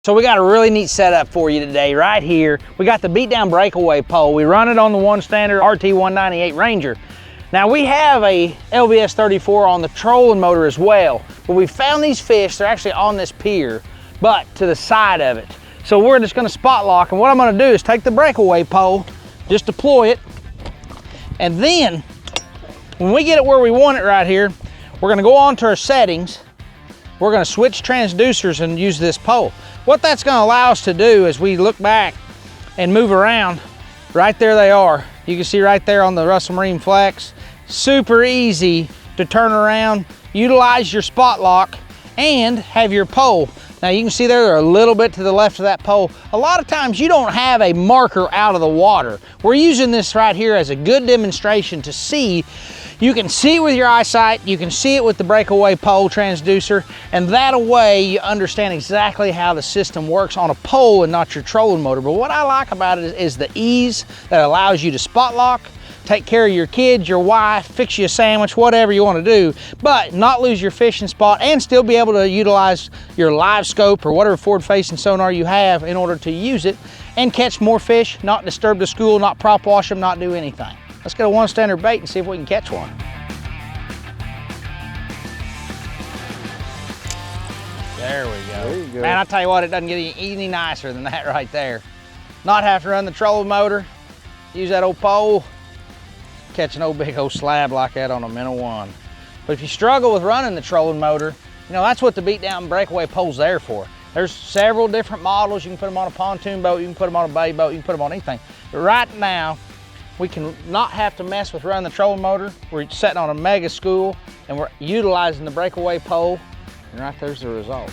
So we got a really neat setup for you today right here. We got the BeatDown breakaway pole. We run it on the one standard RT198 Ranger. Now we have a LVS 34 on the trolling motor as well, but we found these fish, they're actually on this pier, but to the side of it. So we're just gonna spot lock, and what I'm gonna do is take the breakaway pole, just deploy it, and then when we get it where we want it right here, we're gonna go on to our settings. We're gonna switch transducers and use this pole. What that's gonna allow us to do is we look back and move around, right there they are. You can see right there on the Russell Marine Flex. Super easy to turn around, utilize your spot lock, and have your pole. Now you can see they're a little bit to the left of that pole. A lot of times you don't have a marker out of the water. We're using this right here as a good demonstration to see. You can see it with your eyesight, you can see it with the breakaway pole transducer, and that way you understand exactly how the system works on a pole and not your trolling motor. But what I like about it is the ease that allows you to spot lock, take care of your kids, your wife, fix you a sandwich, whatever you want to do, but not lose your fishing spot and still be able to utilize your Livescope or whatever forward-facing sonar you have in order to use it and catch more fish, not disturb the school, not prop wash them, not do anything. Let's get a one standard bait and see if we can catch one. There we go. There you go. Man, I tell you what, it doesn't get any nicer than that right there. Not have to run the trolling motor, use that old pole, catch an old big old slab like that on a minnow one. But if you struggle with running the trolling motor, you know, that's what the BeatDown breakaway pole's there for. There's several different models. You can put them on a pontoon boat, you can put them on a bay boat, you can put them on anything. But right now, we can not have to mess with running the trolling motor. We're sitting on a mega school and we're utilizing the breakaway pole, and right there's the result.